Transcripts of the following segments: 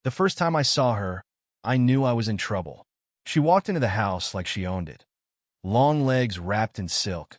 The first time I saw her, I knew I was in trouble. She walked into the house like she owned it. Long legs wrapped in silk,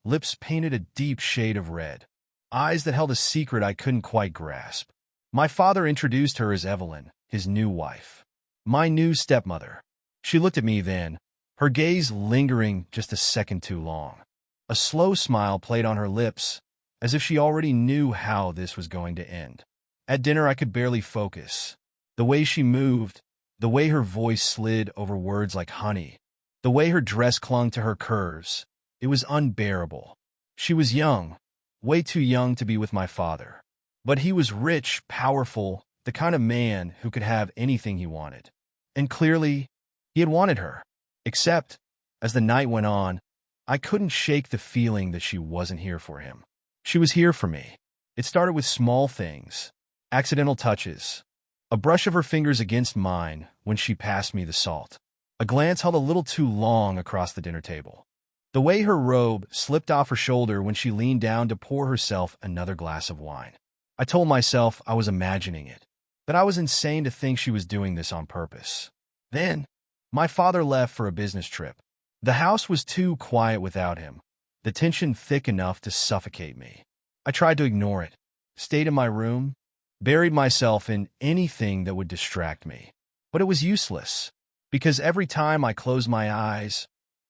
lips painted a deep shade of red, eyes that held a secret I couldn't quite grasp. My father introduced her as Evelyn, his new wife. My new stepmother. She looked at me then, her gaze lingering just a second too long. A slow smile played on her lips, as if she already knew how this was going to end. At dinner, I could barely focus. The way she moved, the way her voice slid over words like honey, the way her dress clung to her curves, it was unbearable. She was young, way too young to be with my father. But he was rich, powerful, the kind of man who could have anything he wanted. And clearly, he had wanted her. Except, as the night went on, I couldn't shake the feeling that she wasn't here for him. She was here for me. It started with small things, accidental touches, a brush of her fingers against mine when she passed me the salt, a glance held a little too long across the dinner table, the way her robe slipped off her shoulder when she leaned down to pour herself another glass of wine. I told myself I was imagining it, that I was insane to think she was doing this on purpose. Then, my father left for a business trip. The house was too quiet without him, the tension thick enough to suffocate me. I tried to ignore it, stayed in my room, buried myself in anything that would distract me. But it was useless, because every time I closed my eyes,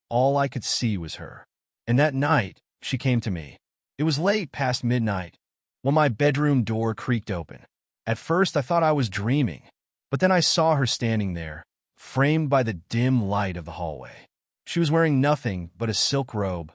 all I could see was her. And that night, she came to me. It was late past midnight, when my bedroom door creaked open. At first, I thought I was dreaming, but then I saw her standing there, framed by the dim light of the hallway. She was wearing nothing but a silk robe,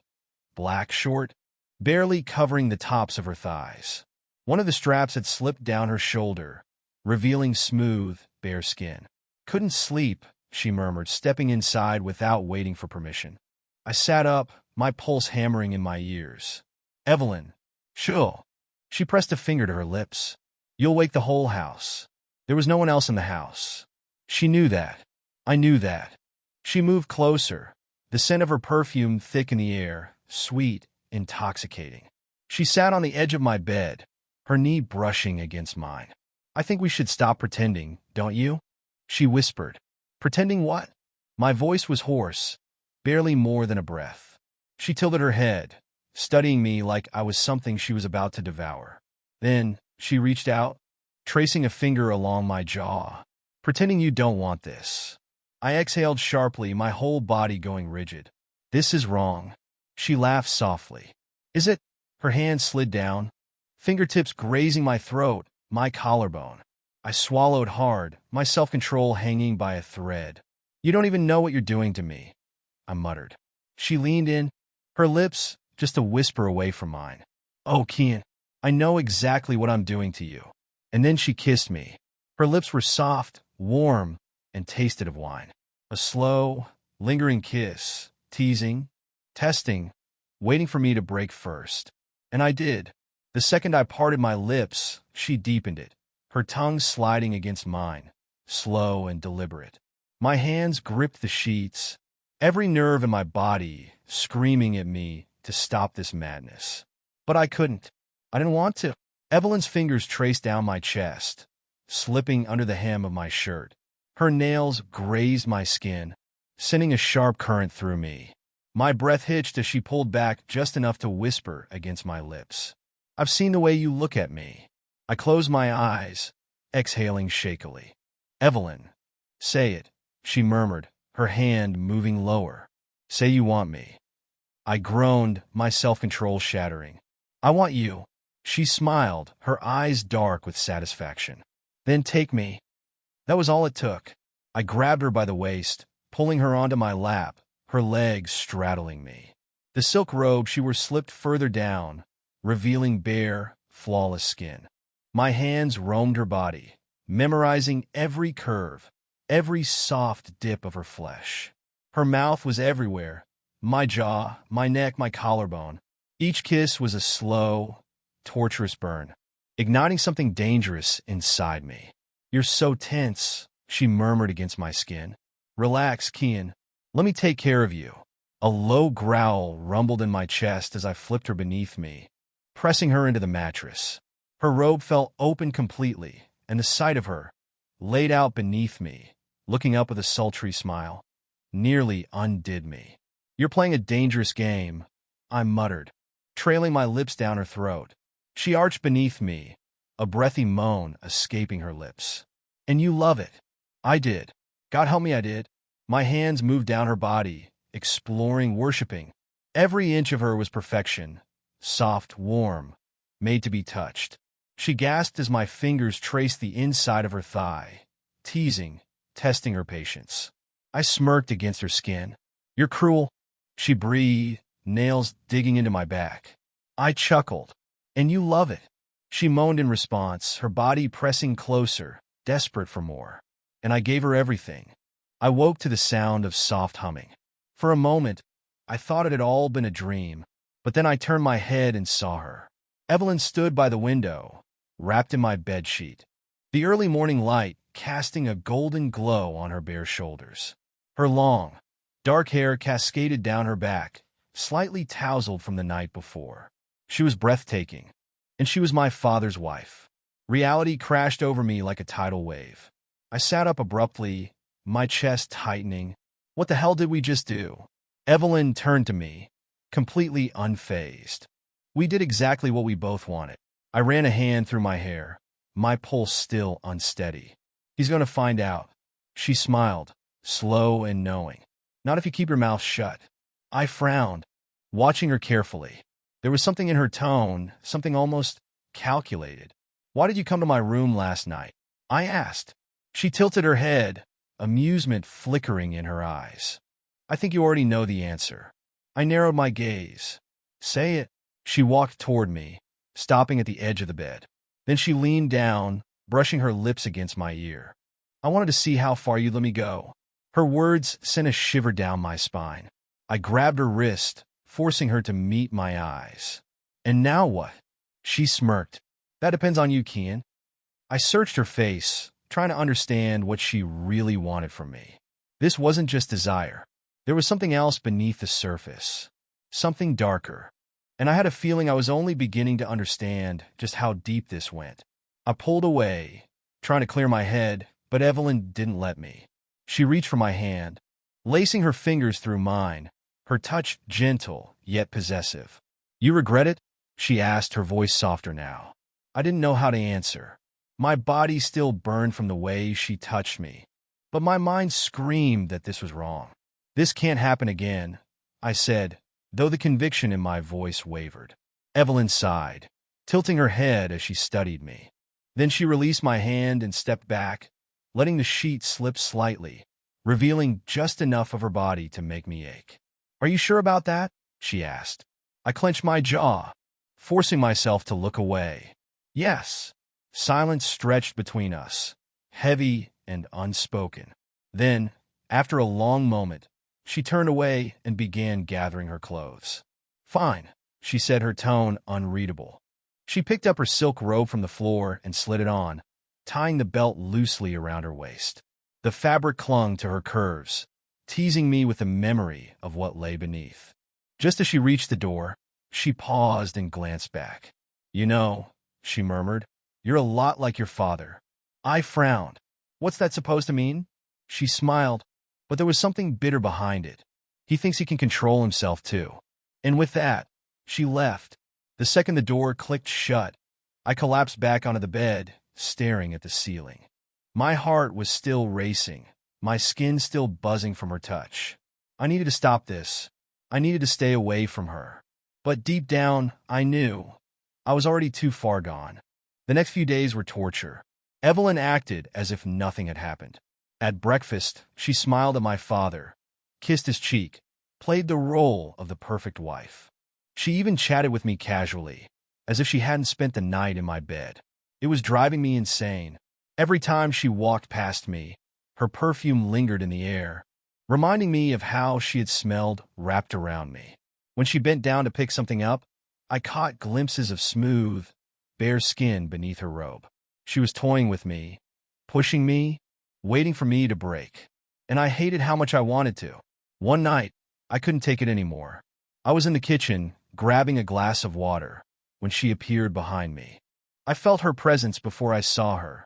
black short, barely covering the tops of her thighs. One of the straps had slipped down her shoulder, revealing smooth, bare skin. "Couldn't sleep," she murmured, stepping inside without waiting for permission. I sat up, my pulse hammering in my ears. "Evelyn, chill." She pressed a finger to her lips. "You'll wake the whole house." There was no one else in the house. She knew that. I knew that. She moved closer, the scent of her perfume thick in the air, sweet, intoxicating. She sat on the edge of my bed, her knee brushing against mine. "I think we should stop pretending, don't you?" She whispered. "Pretending what?" My voice was hoarse, barely more than a breath. She tilted her head, studying me like I was something she was about to devour. Then she reached out, tracing a finger along my jaw. "Pretending you don't want this." I exhaled sharply, my whole body going rigid. "This is wrong." She laughed softly. "Is it?" Her hand slid down, fingertips grazing my throat, my collarbone. I swallowed hard, my self-control hanging by a thread. "You don't even know what you're doing to me," I muttered. She leaned in, her lips just a whisper away from mine. "Oh, Kian, I know exactly what I'm doing to you." And then she kissed me. Her lips were soft, warm, and tasted of wine. A slow, lingering kiss, teasing, testing, waiting for me to break first. And I did. The second I parted my lips, she deepened it, her tongue sliding against mine, slow and deliberate. My hands gripped the sheets, every nerve in my body screaming at me to stop this madness. But I couldn't. I didn't want to. Evelyn's fingers traced down my chest, slipping under the hem of my shirt. Her nails grazed my skin, sending a sharp current through me. My breath hitched as she pulled back just enough to whisper against my lips. "I've seen the way you look at me." I closed my eyes, exhaling shakily. "Evelyn, say it," she murmured, her hand moving lower. "Say you want me." I groaned, my self-control shattering. "I want you." She smiled, her eyes dark with satisfaction. "Then take me." That was all it took. I grabbed her by the waist, pulling her onto my lap, her legs straddling me. The silk robe she wore slipped further down, revealing bare, flawless skin. My hands roamed her body, memorizing every curve, every soft dip of her flesh. Her mouth was everywhere, my jaw, my neck, my collarbone. Each kiss was a slow, torturous burn, igniting something dangerous inside me. "You're so tense," she murmured against my skin. "Relax, Kian. Let me take care of you." A low growl rumbled in my chest as I flipped her beneath me, pressing her into the mattress. Her robe fell open completely, and the sight of her, laid out beneath me, looking up with a sultry smile, nearly undid me. "You're playing a dangerous game," I muttered, trailing my lips down her throat. She arched beneath me, a breathy moan escaping her lips. "And you love it." I did. God help me, I did. My hands moved down her body, exploring, worshiping. Every inch of her was perfection, soft, warm, made to be touched. She gasped as my fingers traced the inside of her thigh, teasing, testing her patience. I smirked against her skin. "You're cruel," she breathed, nails digging into my back. I chuckled. "And you love it," she moaned in response, her body pressing closer, desperate for more. And I gave her everything. I woke to the sound of soft humming. For a moment, I thought it had all been a dream, but then I turned my head and saw her. Evelyn stood by the window, wrapped in my bedsheet, the early morning light casting a golden glow on her bare shoulders. Her long, dark hair cascaded down her back, slightly tousled from the night before. She was breathtaking, and she was my father's wife. Reality crashed over me like a tidal wave. I sat up abruptly, my chest tightening. What the hell did we just do? Evelyn turned to me, completely unfazed. "We did exactly what we both wanted." I ran a hand through my hair, my pulse still unsteady. "He's going to find out." She smiled, slow and knowing. "Not if you keep your mouth shut." I frowned, watching her carefully. There was something in her tone, something almost calculated. "Why did you come to my room last night?" I asked. She tilted her head, amusement flickering in her eyes. "I think you already know the answer." I narrowed my gaze. "Say it." She walked toward me, stopping at the edge of the bed. Then she leaned down, brushing her lips against my ear. "I wanted to see how far you'd let me go." Her words sent a shiver down my spine. I grabbed her wrist, forcing her to meet my eyes. "And now what?" She smirked. "That depends on you, Kian." I searched her face, trying to understand what she really wanted from me. This wasn't just desire. There was something else beneath the surface. Something darker. And I had a feeling I was only beginning to understand just how deep this went. I pulled away, trying to clear my head, but Evelyn didn't let me. She reached for my hand, lacing her fingers through mine, her touch gentle yet possessive. "You regret it?" she asked, her voice softer now. I didn't know how to answer. My body still burned from the way she touched me, but my mind screamed that this was wrong. "This can't happen again," I said, though the conviction in my voice wavered. Evelyn sighed, tilting her head as she studied me. Then she released my hand and stepped back, letting the sheet slip slightly, revealing just enough of her body to make me ache. "Are you sure about that?" she asked. I clenched my jaw, forcing myself to look away. "Yes." Silence stretched between us, heavy and unspoken. Then, after a long moment, she turned away and began gathering her clothes. "Fine," she said, her tone unreadable. She picked up her silk robe from the floor and slid it on, tying the belt loosely around her waist. The fabric clung to her curves, teasing me with the memory of what lay beneath. Just as she reached the door, she paused and glanced back. "You know," she murmured, "you're a lot like your father." I frowned. "What's that supposed to mean?" She smiled, but there was something bitter behind it. "He thinks he can control himself, too." And with that, she left. The second the door clicked shut, I collapsed back onto the bed, staring at the ceiling. My heart was still racing, my skin still buzzing from her touch. I needed to stop this. I needed to stay away from her. But deep down, I knew I was already too far gone. The next few days were torture. Evelyn acted as if nothing had happened. At breakfast, she smiled at my father, kissed his cheek, played the role of the perfect wife. She even chatted with me casually, as if she hadn't spent the night in my bed. It was driving me insane. Every time she walked past me, her perfume lingered in the air, reminding me of how she had smelled wrapped around me. When she bent down to pick something up, I caught glimpses of smooth, bare skin beneath her robe. She was toying with me, pushing me, waiting for me to break. And I hated how much I wanted to. One night, I couldn't take it anymore. I was in the kitchen, grabbing a glass of water, when she appeared behind me. I felt her presence before I saw her,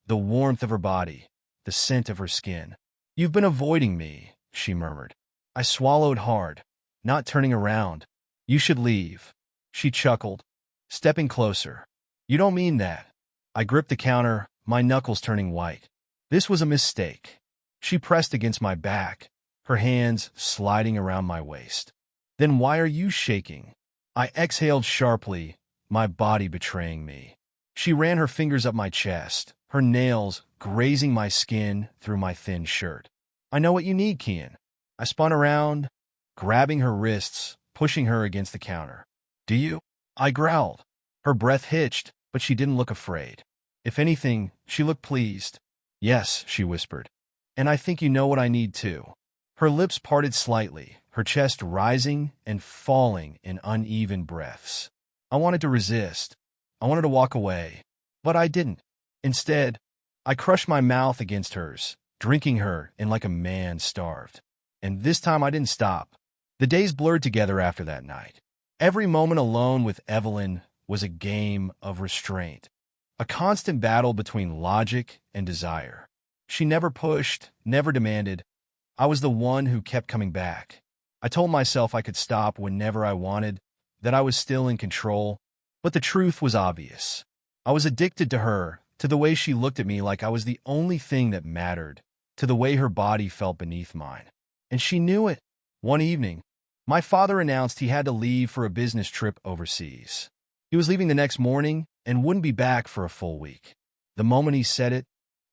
the warmth of her body, the scent of her skin. "You've been avoiding me," she murmured. I swallowed hard, not turning around. "You should leave," she chuckled, stepping closer. "You don't mean that." I gripped the counter, my knuckles turning white. This was a mistake. She pressed against my back, her hands sliding around my waist. "Then why are you shaking?" I exhaled sharply, my body betraying me. She ran her fingers up my chest, her nails grazing my skin through my thin shirt. "I know what you need, Kian." I spun around, grabbing her wrists, pushing her against the counter. "Do you?" I growled. Her breath hitched, but she didn't look afraid. If anything, she looked pleased. "Yes," she whispered. "And I think you know what I need too." Her lips parted slightly, her chest rising and falling in uneven breaths. I wanted to resist. I wanted to walk away, but I didn't. Instead, I crushed my mouth against hers, drinking her in like a man starved. And this time I didn't stop. The days blurred together after that night. Every moment alone with Evelyn was a game of restraint, a constant battle between logic and desire. She never pushed, never demanded. I was the one who kept coming back. I told myself I could stop whenever I wanted, that I was still in control, but the truth was obvious. I was addicted to her, to the way she looked at me like I was the only thing that mattered, to the way her body felt beneath mine. And she knew it. One evening, my father announced he had to leave for a business trip overseas. He was leaving the next morning and wouldn't be back for a full week. The moment he said it,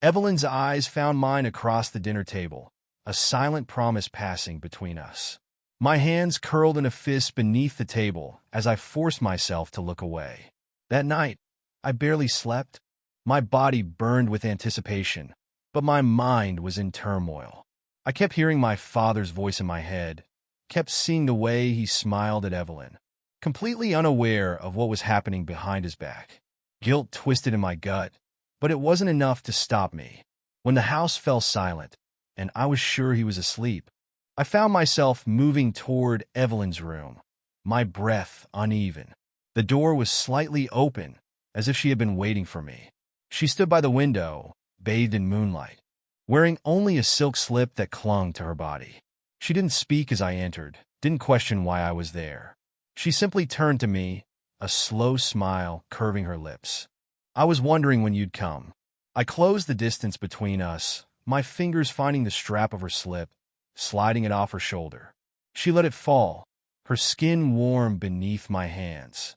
Evelyn's eyes found mine across the dinner table, a silent promise passing between us. My hands curled in a fist beneath the table as I forced myself to look away. That night, I barely slept. My body burned with anticipation, but my mind was in turmoil. I kept hearing my father's voice in my head, kept seeing the way he smiled at Evelyn, completely unaware of what was happening behind his back. Guilt twisted in my gut, but it wasn't enough to stop me. When the house fell silent, and I was sure he was asleep, I found myself moving toward Evelyn's room, my breath uneven. The door was slightly open, as if she had been waiting for me. She stood by the window, bathed in moonlight, wearing only a silk slip that clung to her body. She didn't speak as I entered, didn't question why I was there. She simply turned to me, a slow smile curving her lips. "I was wondering when you'd come." I closed the distance between us, my fingers finding the strap of her slip, sliding it off her shoulder. She let it fall, her skin warm beneath my hands.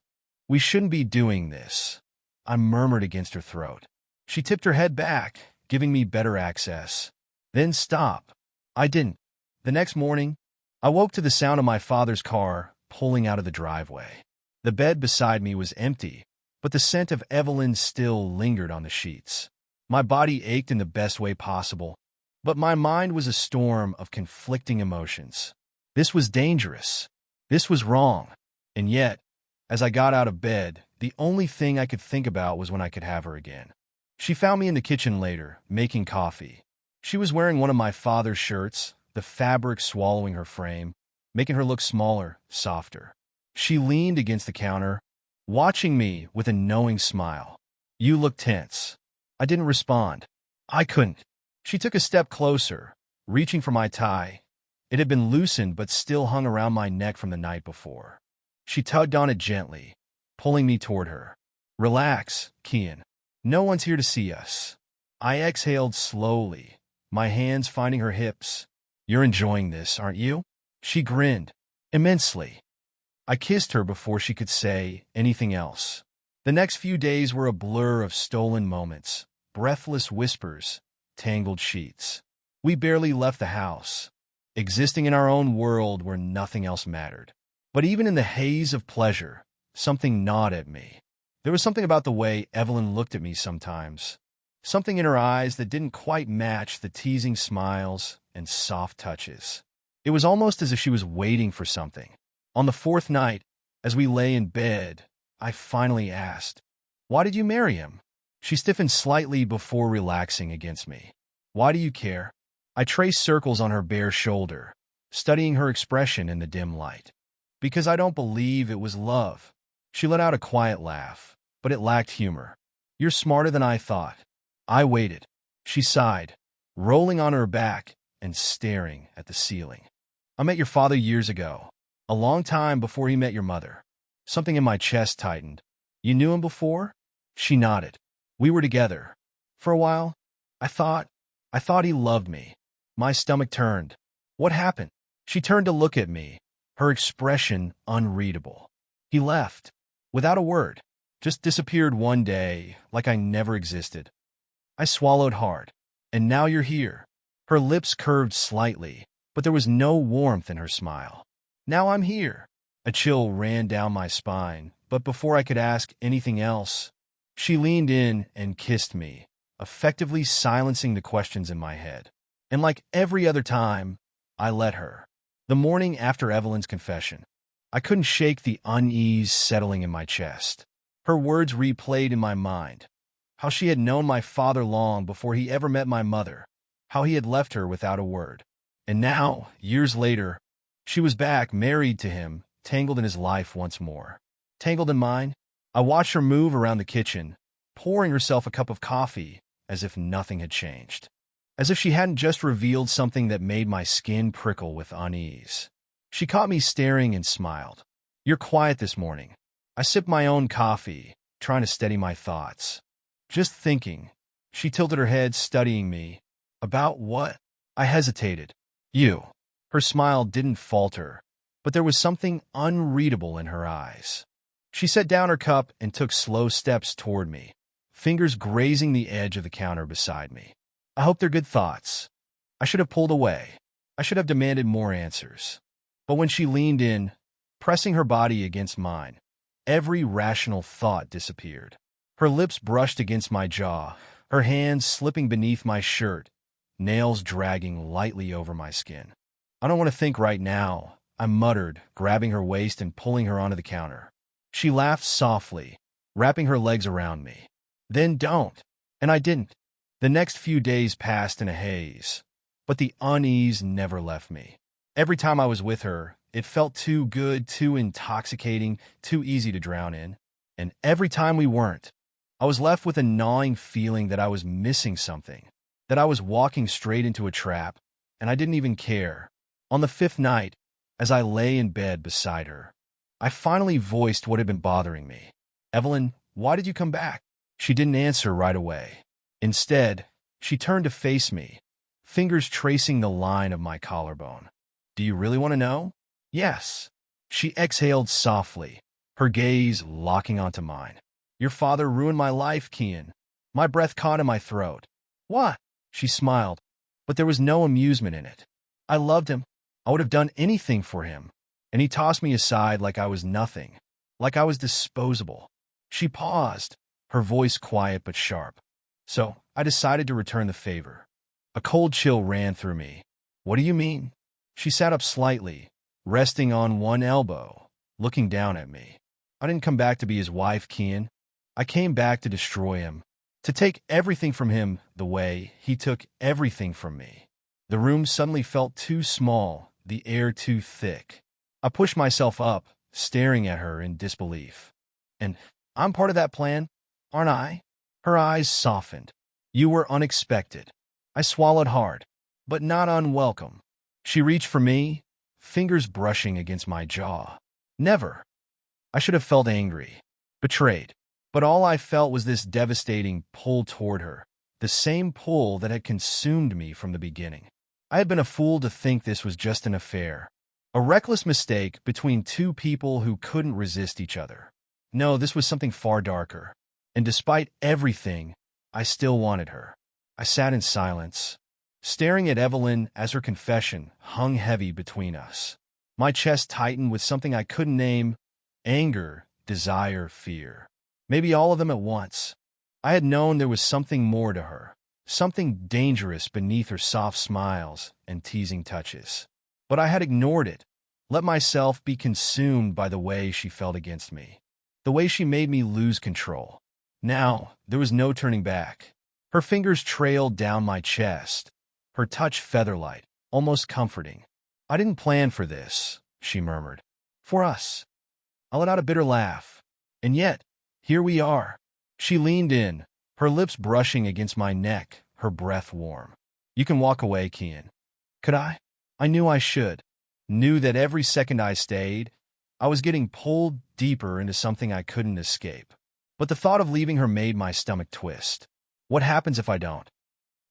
"We shouldn't be doing this," I murmured against her throat. She tipped her head back, giving me better access. "Then stop." I didn't. The next morning, I woke to the sound of my father's car pulling out of the driveway. The bed beside me was empty, but the scent of Evelyn still lingered on the sheets. My body ached in the best way possible, but my mind was a storm of conflicting emotions. This was dangerous. This was wrong. And yet, as I got out of bed, the only thing I could think about was when I could have her again. She found me in the kitchen later, making coffee. She was wearing one of my father's shirts, the fabric swallowing her frame, making her look smaller, softer. She leaned against the counter, watching me with a knowing smile. "You look tense." I didn't respond. I couldn't. She took a step closer, reaching for my tie. It had been loosened but still hung around my neck from the night before. She tugged on it gently, pulling me toward her. "Relax, Kian. No one's here to see us." I exhaled slowly, my hands finding her hips. "You're enjoying this, aren't you?" She grinned. "Immensely." I kissed her before she could say anything else. The next few days were a blur of stolen moments, breathless whispers, tangled sheets. We barely left the house, existing in our own world where nothing else mattered. But even in the haze of pleasure, something gnawed at me. There was something about the way Evelyn looked at me sometimes, something in her eyes that didn't quite match the teasing smiles and soft touches. It was almost as if she was waiting for something. On the fourth night, as we lay in bed, I finally asked, "Why did you marry him?" She stiffened slightly before relaxing against me. "Why do you care?" I traced circles on her bare shoulder, studying her expression in the dim light. "Because I don't believe it was love." She let out a quiet laugh, but it lacked humor. "You're smarter than I thought." I waited. She sighed. rolling on her back and staring at the ceiling. I met your father years ago, a long time before he met your mother. Something in my chest tightened. You knew him before? She nodded. We were together. For a while, I thought he loved me. My stomach turned. What happened? She turned to look at me, her expression unreadable. He left, without a word, just disappeared one day like I never existed. I swallowed hard. And now you're here. Her lips curved slightly, but there was no warmth in her smile. Now I'm here. A chill ran down my spine, but before I could ask anything else, she leaned in and kissed me, effectively silencing the questions in my head. And like every other time, I let her. The morning after Evelyn's confession, I couldn't shake the unease settling in my chest. Her words replayed in my mind. How she had known my father long before he ever met my mother. How he had left her without a word. And now, years later, she was back, married to him, tangled in his life once more. Tangled in mine? I watched her move around the kitchen, pouring herself a cup of coffee as if nothing had changed. As if she hadn't just revealed something that made my skin prickle with unease. She caught me staring and smiled. You're quiet this morning. I sipped my own coffee, trying to steady my thoughts. Just thinking. She tilted her head, studying me. About what? I hesitated. You. Her smile didn't falter, but there was something unreadable in her eyes. She set down her cup and took slow steps toward me, fingers grazing the edge of the counter beside me. I hope they're good thoughts. I should have pulled away. I should have demanded more answers. But when she leaned in, pressing her body against mine, every rational thought disappeared. Her lips brushed against my jaw, her hands slipping beneath my shirt, nails dragging lightly over my skin. I don't want to think right now, I muttered, grabbing her waist and pulling her onto the counter. She laughed softly, wrapping her legs around me. Then don't. And I didn't. The next few days passed in a haze, but the unease never left me. Every time I was with her, it felt too good, too intoxicating, too easy to drown in. And every time we weren't, I was left with a gnawing feeling that I was missing something, that I was walking straight into a trap, and I didn't even care. On the fifth night, as I lay in bed beside her, I finally voiced what had been bothering me. Evelyn, why did you come back? She didn't answer right away. Instead, she turned to face me, fingers tracing the line of my collarbone. Do you really want to know? Yes. She exhaled softly, her gaze locking onto mine. Your father ruined my life, Kian. My breath caught in my throat. What? She smiled, but there was no amusement in it. I loved him. I would have done anything for him. And he tossed me aside like I was nothing, like I was disposable. She paused, her voice quiet but sharp. So I decided to return the favor. A cold chill ran through me. What do you mean? She sat up slightly, resting on one elbow, looking down at me. I didn't come back to be his wife, Kian. I came back to destroy him, to take everything from him the way he took everything from me. The room suddenly felt too small, the air too thick. I pushed myself up, staring at her in disbelief. And I'm part of that plan, aren't I? Her eyes softened. You were unexpected. I swallowed hard, but not unwelcome. She reached for me, fingers brushing against my jaw. Never. I should have felt angry, betrayed. But all I felt was this devastating pull toward her, the same pull that had consumed me from the beginning. I had been a fool to think this was just an affair, a reckless mistake between two people who couldn't resist each other. No, this was something far darker. And despite everything, I still wanted her. I sat in silence, staring at Evelyn as her confession hung heavy between us. My chest tightened with something I couldn't name: anger, desire, fear. Maybe all of them at once. I had known there was something more to her, something dangerous beneath her soft smiles and teasing touches. But I had ignored it, let myself be consumed by the way she felt against me, the way she made me lose control. Now, there was no turning back. Her fingers trailed down my chest, her touch feather-light, almost comforting. I didn't plan for this, she murmured. For us. I let out a bitter laugh. And yet, here we are. She leaned in, her lips brushing against my neck, her breath warm. You can walk away, Kian. Could I? I knew I should. Knew that every second I stayed, I was getting pulled deeper into something I couldn't escape. But the thought of leaving her made my stomach twist. What happens if I don't?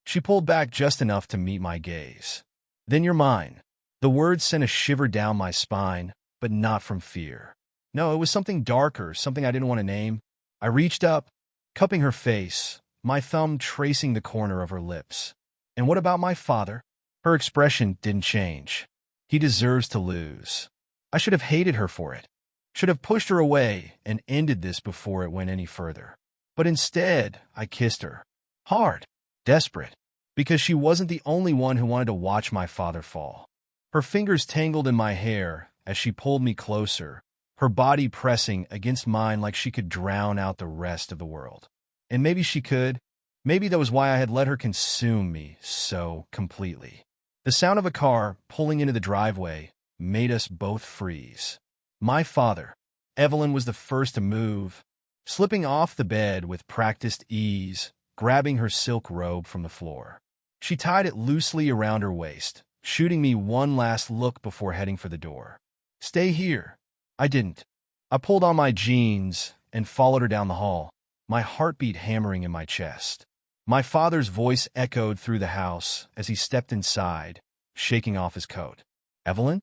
She pulled back just enough to meet my gaze. Then you're mine. The words sent a shiver down my spine, but not from fear. No, it was something darker, something I didn't want to name. I reached up, cupping her face, my thumb tracing the corner of her lips. And what about my father? Her expression didn't change. He deserves to lose. I should have hated her for it. Should have pushed her away and ended this before it went any further. But instead, I kissed her. Hard. Desperate. Because she wasn't the only one who wanted to watch my father fall. Her fingers tangled in my hair as she pulled me closer, her body pressing against mine like she could drown out the rest of the world. And maybe she could. Maybe that was why I had let her consume me so completely. The sound of a car pulling into the driveway made us both freeze. My father, Evelyn, was the first to move, slipping off the bed with practiced ease, grabbing her silk robe from the floor. She tied it loosely around her waist, shooting me one last look before heading for the door. Stay here. I didn't. I pulled on my jeans and followed her down the hall, my heartbeat hammering in my chest. My father's voice echoed through the house as he stepped inside, shaking off his coat. Evelyn?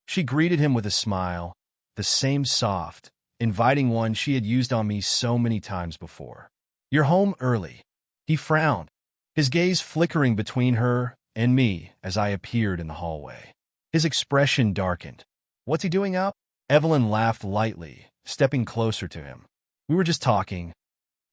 She greeted him with a smile, the same soft, inviting one she had used on me so many times before. You're home early. He frowned, his gaze flickering between her and me as I appeared in the hallway. His expression darkened. What's he doing out? Evelyn laughed lightly, stepping closer to him. We were just talking.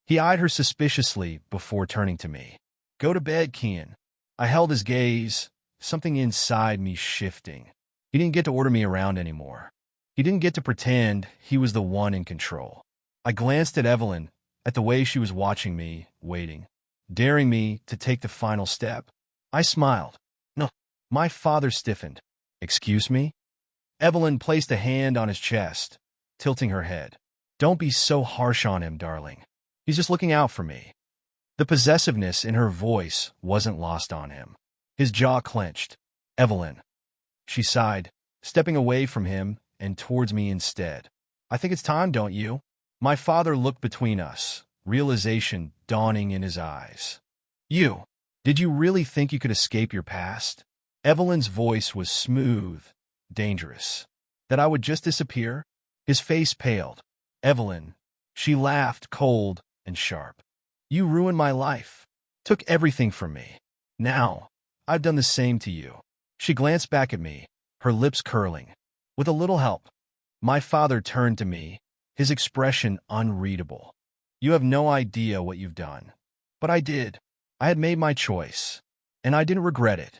He eyed her suspiciously before turning to me. Go to bed, Kian. I held his gaze, something inside me shifting. He didn't get to order me around anymore. He didn't get to pretend he was the one in control. I glanced at Evelyn, at the way she was watching me, waiting, daring me to take the final step. I smiled. No. My father stiffened. Excuse me? Evelyn placed a hand on his chest, tilting her head. Don't be so harsh on him, darling. He's just looking out for me. The possessiveness in her voice wasn't lost on him. His jaw clenched. Evelyn. She sighed, stepping away from him and towards me instead. I think it's time, don't you? My father looked between us, realization dawning in his eyes. You. Did you really think you could escape your past? Evelyn's voice was smooth, dangerous. That I would just disappear? His face paled. Evelyn. She laughed, cold and sharp. You ruined my life. Took everything from me. Now, I've done the same to you. She glanced back at me, her lips curling. With a little help. My father turned to me, his expression unreadable. You have no idea what you've done. But I did. I had made my choice. And I didn't regret it.